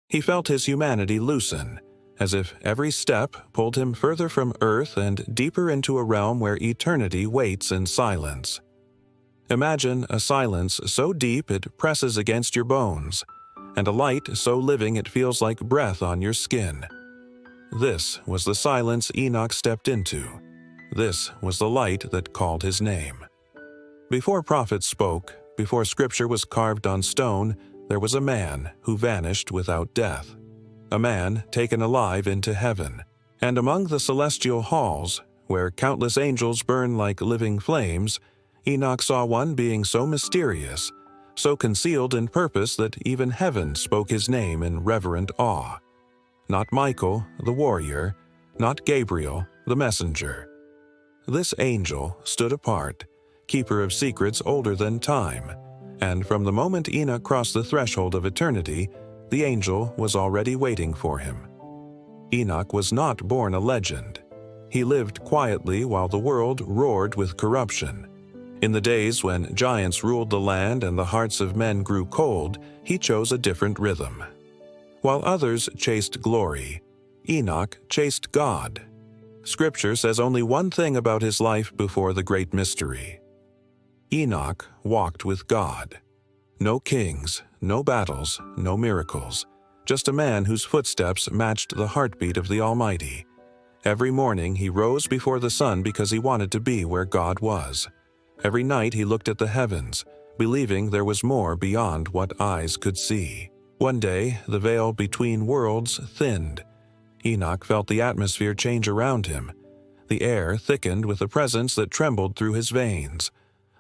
He felt his humanity loosen, as if every step pulled him further from earth and deeper into a realm where eternity waits in silence. Imagine a silence so deep it presses against your bones, and a light so living it feels like breath on your skin. This was the silence Enoch stepped into. This was the light that called his name. Before prophets spoke, before scripture was carved on stone, there was a man who vanished without death. A man taken alive into heaven. And among the celestial halls, where countless angels burn like living flames, Enoch saw one being so mysterious, so concealed in purpose that even heaven spoke his name in reverent awe. Not Michael, the warrior, not Gabriel, the messenger. This angel stood apart, keeper of secrets older than time, and from the moment Enoch crossed the threshold of eternity, the angel was already waiting for him. Enoch was not born a legend. He lived quietly while the world roared with corruption. In the days when giants ruled the land and the hearts of men grew cold, he chose a different rhythm. While others chased glory, Enoch chased God. Scripture says only one thing about his life before the great mystery. Enoch walked with God. No kings, no battles, no miracles, just a man whose footsteps matched the heartbeat of the Almighty. Every morning he rose before the sun because he wanted to be where God was. Every night he looked at the heavens, believing there was more beyond what eyes could see. One day, the veil between worlds thinned. Enoch felt the atmosphere change around him. The air thickened with a presence that trembled through his veins.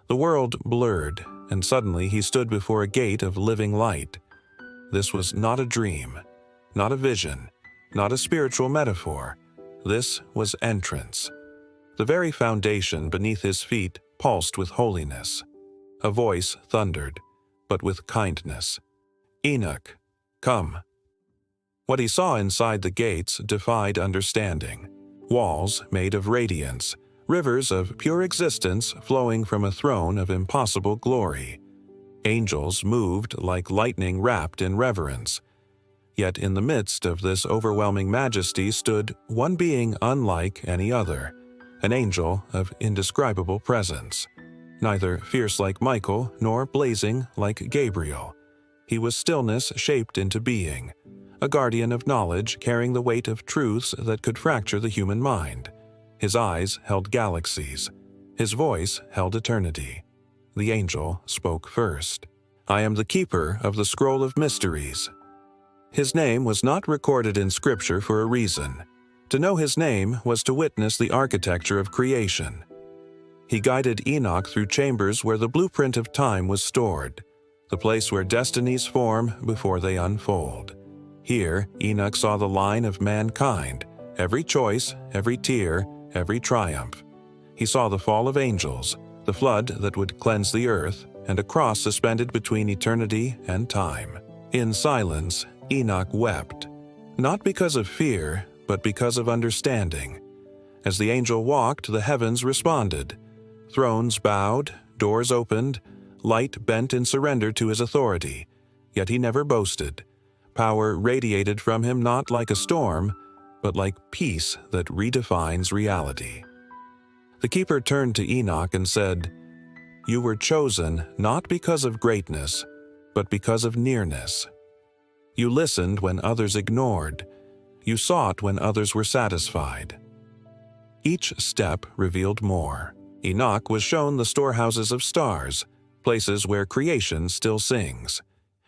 The world blurred, and suddenly he stood before a gate of living light. This was not a dream, not a vision, not a spiritual metaphor. This was entrance. The very foundation beneath his feet pulsed with holiness. A voice thundered, but with kindness. Enoch, come. What he saw inside the gates defied understanding. Walls made of radiance, rivers of pure existence flowing from a throne of impossible glory. Angels moved like lightning wrapped in reverence. Yet in the midst of this overwhelming majesty stood one being unlike any other, an angel of indescribable presence. Neither fierce like Michael nor blazing like Gabriel. He was stillness shaped into being, a guardian of knowledge carrying the weight of truths that could fracture the human mind. His eyes held galaxies. His voice held eternity. The angel spoke first. I am the keeper of the scroll of mysteries. His name was not recorded in Scripture for a reason. To know his name was to witness the architecture of creation. He guided Enoch through chambers where the blueprint of time was stored, the place where destinies form before they unfold. Here, Enoch saw the line of mankind, every choice, every tear, every triumph. He saw the fall of angels, the flood that would cleanse the earth, and a cross suspended between eternity and time. In silence, Enoch wept, not because of fear, but because of understanding. As the angel walked, the heavens responded. Thrones bowed, doors opened, light bent in surrender to his authority. Yet he never boasted. Power radiated from him not like a storm, but like peace that redefines reality. The keeper turned to Enoch and said, You were chosen not because of greatness, but because of nearness. You listened when others ignored. You sought when others were satisfied. Each step revealed more. Enoch was shown the storehouses of stars, places where creation still sings.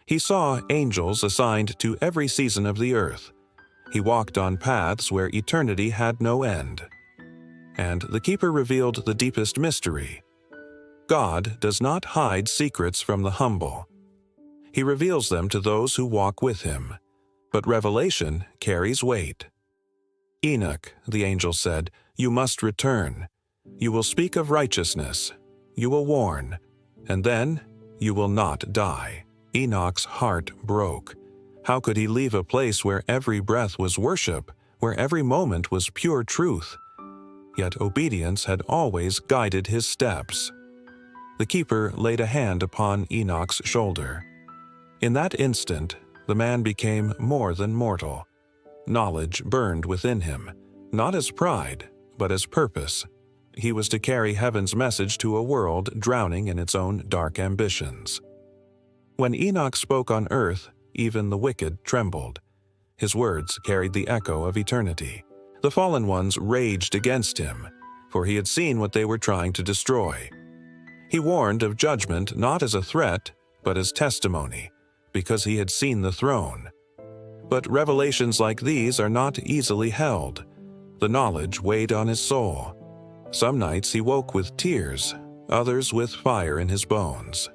He saw angels assigned to every season of the earth. He walked on paths where eternity had no end. And the keeper revealed the deepest mystery. God does not hide secrets from the humble. He reveals them to those who walk with him. But revelation carries weight. Enoch, the angel said, you must return. You will speak of righteousness. You will warn. And then you will not die. Enoch's heart broke. How could he leave a place where every breath was worship, where every moment was pure truth? Yet obedience had always guided his steps. The keeper laid a hand upon Enoch's shoulder. In that instant, the man became more than mortal. Knowledge burned within him, not as pride, but as purpose. He was to carry heaven's message to a world drowning in its own dark ambitions. When Enoch spoke on earth, even the wicked trembled. His words carried the echo of eternity. The fallen ones raged against him, for he had seen what they were trying to destroy. He warned of judgment not as a threat, but as testimony, because he had seen the throne. But revelations like these are not easily held. The knowledge weighed on his soul. Some nights he woke with tears, others with fire in his bones.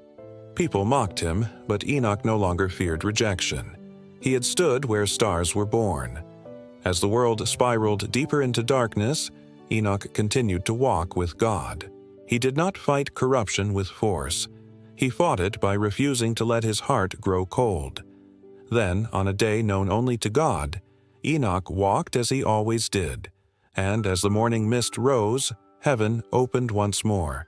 People mocked him, but Enoch no longer feared rejection. He had stood where stars were born. As the world spiraled deeper into darkness, Enoch continued to walk with God. He did not fight corruption with force. He fought it by refusing to let his heart grow cold. Then, on a day known only to God, Enoch walked as he always did, and as the morning mist rose, heaven opened once more.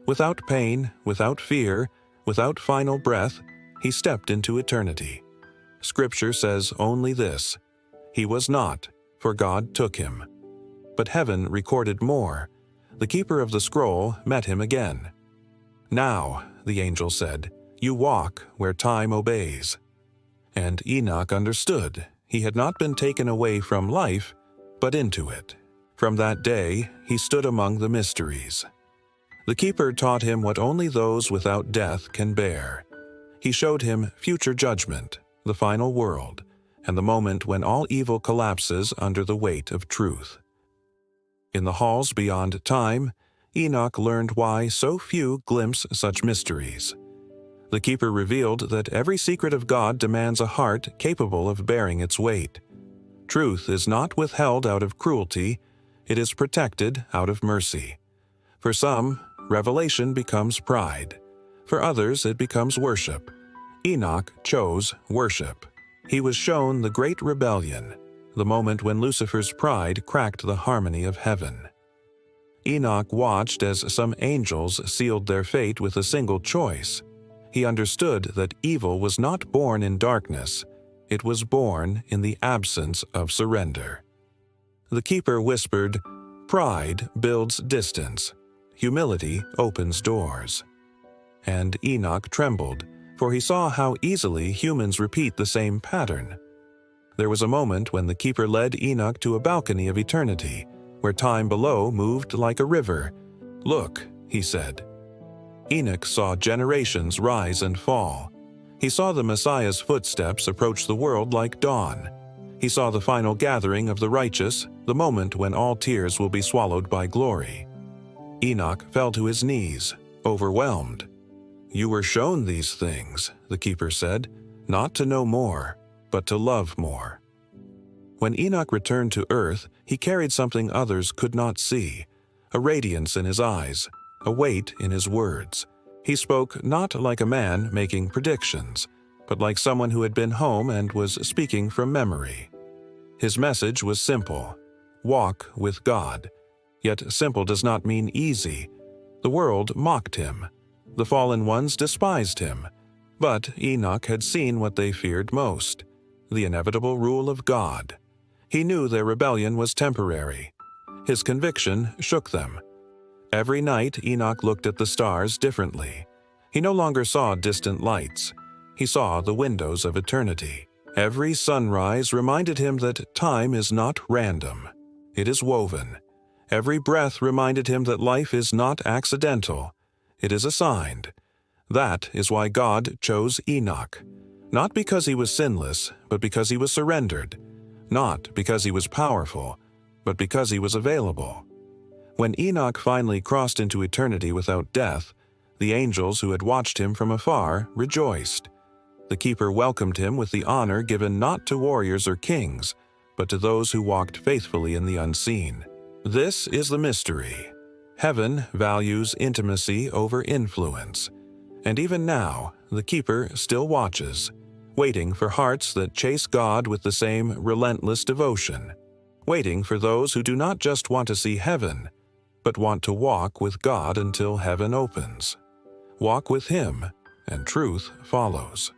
Without pain, without fear, without final breath, he stepped into eternity. Scripture says only this: he was not, for God took him. But heaven recorded more. The keeper of the scroll met him again. "Now," the angel said, "you walk where time obeys." And Enoch understood he had not been taken away from life, but into it. From that day, he stood among the mysteries. The keeper taught him what only those without death can bear. He showed him future judgment, the final world, and the moment when all evil collapses under the weight of truth. In the halls beyond time, Enoch learned why so few glimpse such mysteries. The keeper revealed that every secret of God demands a heart capable of bearing its weight. Truth is not withheld out of cruelty, it is protected out of mercy. For some, revelation becomes pride. For others, it becomes worship. Enoch chose worship. He was shown the great rebellion, the moment when Lucifer's pride cracked the harmony of heaven. Enoch watched as some angels sealed their fate with a single choice. He understood that evil was not born in darkness, it was born in the absence of surrender. The keeper whispered, "Pride builds distance. Humility opens doors." And Enoch trembled, for he saw how easily humans repeat the same pattern. There was a moment when the keeper led Enoch to a balcony of eternity, where time below moved like a river. "Look," he said. Enoch saw generations rise and fall. He saw the Messiah's footsteps approach the world like dawn. He saw the final gathering of the righteous, the moment when all tears will be swallowed by glory. Enoch fell to his knees, overwhelmed. "You were shown these things," the keeper said, "not to know more, but to love more." When Enoch returned to earth, he carried something others could not see, a radiance in his eyes, a weight in his words. He spoke not like a man making predictions, but like someone who had been home and was speaking from memory. His message was simple: walk with God. Yet simple does not mean easy. The world mocked him. The fallen ones despised him. But Enoch had seen what they feared most: the inevitable rule of God. He knew their rebellion was temporary. His conviction shook them. Every night Enoch looked at the stars differently. He no longer saw distant lights. He saw the windows of eternity. Every sunrise reminded him that time is not random. It is woven. Every breath reminded him that life is not accidental. It is assigned. That is why God chose Enoch. Not because he was sinless, but because he was surrendered. Not because he was powerful, but because he was available. When Enoch finally crossed into eternity without death, the angels who had watched him from afar rejoiced. The keeper welcomed him with the honor given not to warriors or kings, but to those who walked faithfully in the unseen. This is the mystery. Heaven values intimacy over influence. And even now, the keeper still watches, waiting for hearts that chase God with the same relentless devotion, waiting for those who do not just want to see heaven, but want to walk with God until heaven opens. Walk with Him, and truth follows.